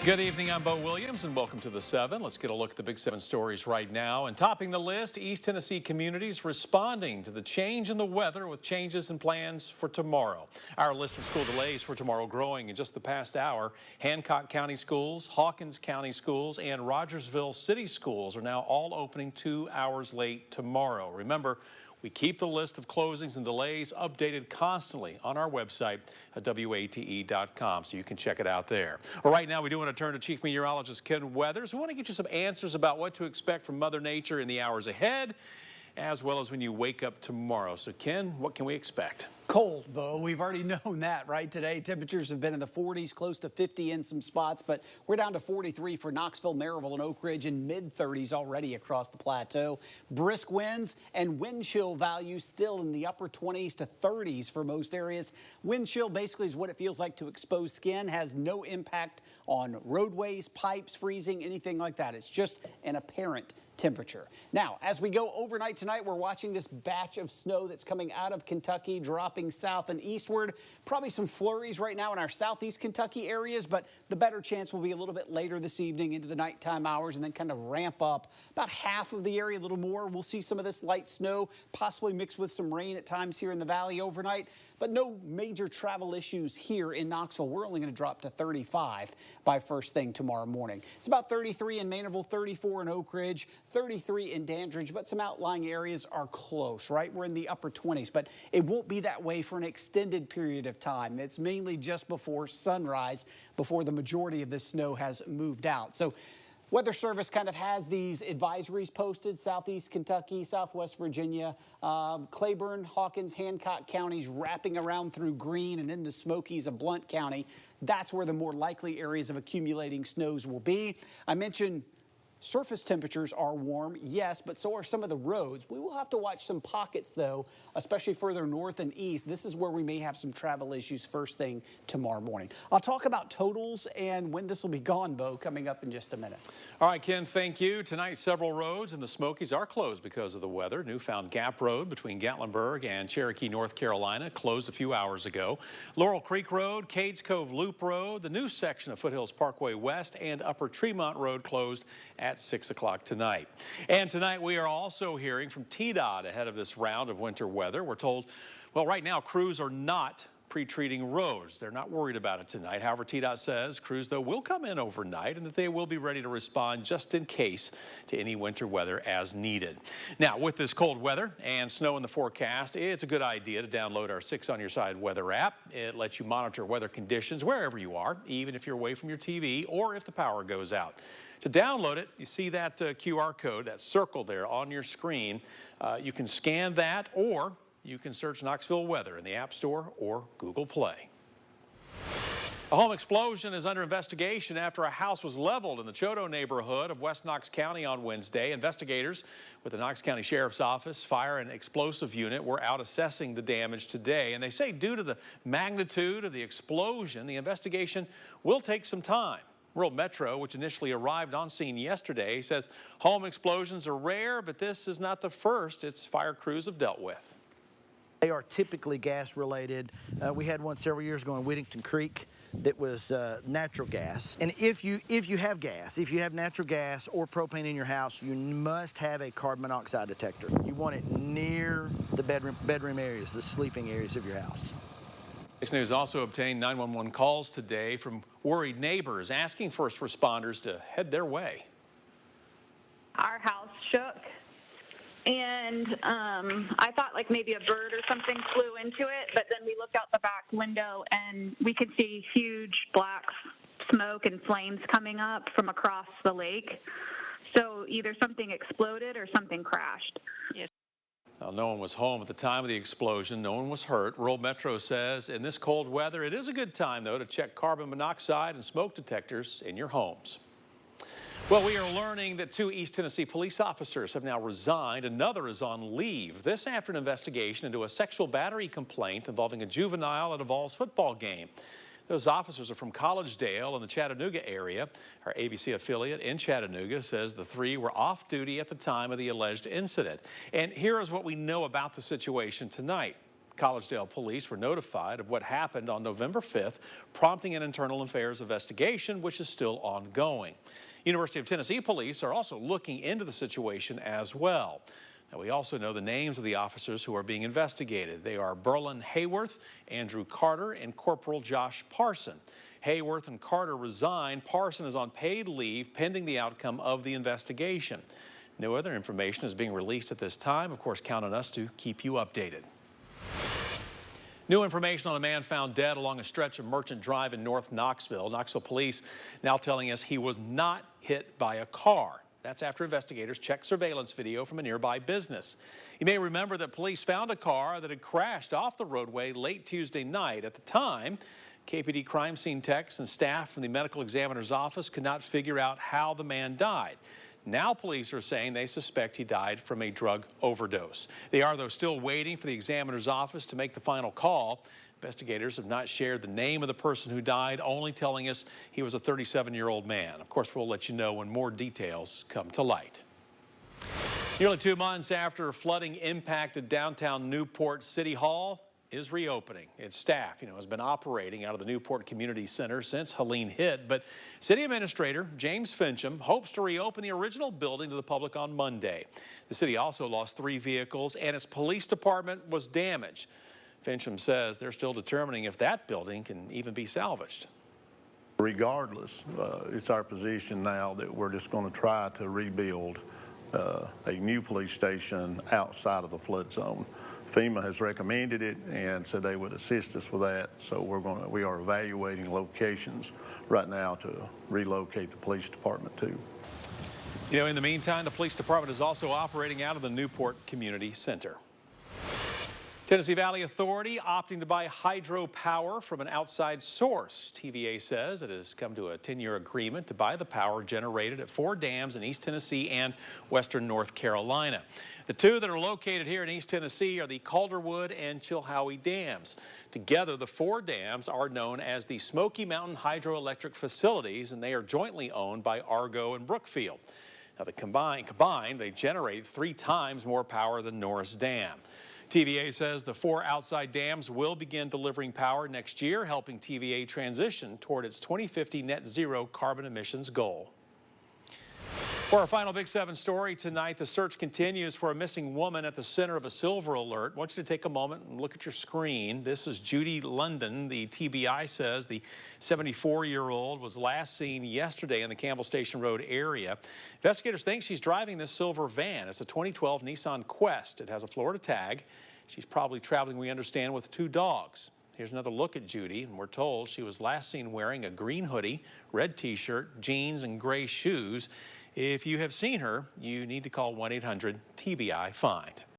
Good evening, I'm Bo Williams, and welcome to the 7. Let's get a look at the Big 7 stories right now. And topping the list, East Tennessee communities responding to the change in the weather with changes in plans for tomorrow. Our list of school delays for tomorrow growing in just the past hour. Hancock County schools, Hawkins County schools, and Rogersville City schools are now all opening 2 hours late tomorrow. Remember, we keep the list of closings and delays updated constantly on our website at WATE.com, so you can check it out there. Well, right now, we do want to turn to Chief Meteorologist Ken Weathers. We want to get you some answers about what to expect from Mother Nature in the hours ahead, as well as when you wake up tomorrow. So, Ken, what can we expect? Cold, Bo. We've already known that, right? Today, temperatures have been in the 40s, close to 50 in some spots, but we're down to 43 for Knoxville, Maryville, and Oak Ridge, and mid-30s already across the plateau. Brisk winds and wind chill values still in the upper 20s to 30s for most areas. Wind chill basically is what it feels like to exposed skin, has no impact on roadways, pipes freezing, anything like that. It's just an apparent temperature. Now, as we go overnight tonight, we're watching this batch of snow that's coming out of Kentucky, dropping south and eastward. Probably some flurries right now in our southeast Kentucky areas, but the better chance will be a little bit later this evening into the nighttime hours and then kind of ramp up about half of the area, a little more. We'll see some of this light snow, possibly mixed with some rain at times here in the valley overnight, but no major travel issues here in Knoxville. We're only going to drop to 35 by first thing tomorrow morning. It's about 33 in Maynardville, 34 in Oak Ridge, 33 in Dandridge, but some outlying areas are close, right? We're in the upper 20s, but it won't be that way for an extended period of time. It's mainly just before sunrise, before the majority of this snow has moved out. So Weather Service kind of has these advisories posted: Southeast Kentucky, Southwest Virginia, Claiborne, Hawkins, Hancock counties wrapping around through Greene and in the Smokies of Blount County. That's where the more likely areas of accumulating snows will be. I mentioned surface temperatures are warm, yes, but so are some of the roads. We will have to watch some pockets, though, especially further north and east. This is where we may have some travel issues first thing tomorrow morning. I'll talk about totals and when this will be gone, Bo, coming up in just a minute. All right, Ken, thank you. Tonight, several roads in the Smokies are closed because of the weather. Newfound Gap Road between Gatlinburg and Cherokee, North Carolina, closed a few hours ago. Laurel Creek Road, Cades Cove Loop Road, the new section of Foothills Parkway West, and Upper Tremont Road closed at 6 o'clock tonight. And tonight we are also hearing from TDOT ahead of this round of winter weather. We're told, well, right now crews are not pre-treating roads. They're not worried about it tonight. However, TDOT says crews, though, will come in overnight and that they will be ready to respond just in case to any winter weather as needed. Now, with this cold weather and snow in the forecast, it's a good idea to download our 6 on Your Side weather app. It lets you monitor weather conditions wherever you are, even if you're away from your TV or if the power goes out. To download it, you see that QR code, that circle there on your screen. You can scan that, or you can search Knoxville weather in the App Store or Google Play. A home explosion is under investigation after a house was leveled in the Choto neighborhood of West Knox County on Wednesday. Investigators with the Knox County Sheriff's Office Fire and Explosive Unit were out assessing the damage today. And they say due to the magnitude of the explosion, the investigation will take some time. Rural Metro, which initially arrived on scene yesterday, says home explosions are rare, but this is not the first its fire crews have dealt with. They are typically gas related. We had one several years ago in Whittington Creek that was natural gas. And if you have gas, if you have natural gas or propane in your house, you must have a carbon monoxide detector. You want it near the bedroom areas, the sleeping areas of your house. 6 News also obtained 911 calls today from worried neighbors asking first responders to head their way. Our house shook, and I thought like maybe a bird or something flew into it, but then we looked out the back window and we could see huge black smoke and flames coming up from across the lake. So either something exploded or something crashed. Yes. Now, no one was home at the time of the explosion. No one was hurt. Rural Metro says in this cold weather, it is a good time, though, to check carbon monoxide and smoke detectors in your homes. Well, we are learning that 2 East Tennessee police officers have now resigned. Another is on leave. This after an investigation into a sexual battery complaint involving a juvenile at a Vols football game. Those officers are from Collegedale in the Chattanooga area. Our ABC affiliate in Chattanooga says the 3 were off duty at the time of the alleged incident. And here is what we know about the situation tonight. Collegedale police were notified of what happened on November 5th, prompting an internal affairs investigation, which is still ongoing. University of Tennessee police are also looking into the situation as well. Now, we also know the names of the officers who are being investigated. They are Berlin Hayworth, Andrew Carter, and Corporal Josh Parson. Hayworth and Carter resigned. Parson is on paid leave pending the outcome of the investigation. No other information is being released at this time. Of course, count on us to keep you updated. New information on a man found dead along a stretch of Merchant Drive in North Knoxville. Knoxville police now telling us he was not hit by a car. That's after investigators checked surveillance video from a nearby business. You may remember that police found a car that had crashed off the roadway late Tuesday night. At the time, KPD crime scene techs and staff from the medical examiner's office could not figure out how the man died. Now police are saying they suspect he died from a drug overdose. They are, though, still waiting for the examiner's office to make the final call. Investigators have not shared the name of the person who died, only telling us he was a 37-year-old man. Of course, we'll let you know when more details come to light. Nearly 2 months after flooding impacted downtown Newport, City Hall is reopening. Its staff, has been operating out of the Newport Community Center since Helene hit, but City Administrator James Fincham hopes to reopen the original building to the public on Monday. The city also lost 3 vehicles and its police department was damaged. Fincham says they're still determining if that building can even be salvaged. Regardless, it's our position now that we're just going to try to rebuild a new police station outside of the flood zone. FEMA has recommended it and said they would assist us with that. So we are evaluating locations right now to relocate the police department to. In the meantime, the police department is also operating out of the Newport Community Center. Tennessee Valley Authority opting to buy Hydropower from an outside source. TVA says it has come to a 10-year agreement to buy the power generated at 4 dams in East Tennessee and western North Carolina. The 2 that are located here in East Tennessee are the Calderwood and Chilhowie dams. Together, the 4 dams are known as the Smoky Mountain Hydroelectric Facilities, and they are jointly owned by Argo and Brookfield. Now, combined, they generate 3 times more power than Norris Dam. TVA says the 4 outside dams will begin delivering power next year, helping TVA transition toward its 2050 net zero carbon emissions goal. For our final Big 7 story tonight, the search continues for a missing woman at the center of a silver alert. I want you to take a moment and look at your screen. This is Judy London. The TBI says the 74-year-old was last seen yesterday in the Campbell Station Road area. Investigators think she's driving this silver van. It's a 2012 Nissan Quest. It has a Florida tag. She's probably traveling, we understand, with 2 dogs. Here's another look at Judy, and we're told she was last seen wearing a green hoodie, red t-shirt, jeans, and gray shoes. If you have seen her, you need to call 1-800-TBI-FIND.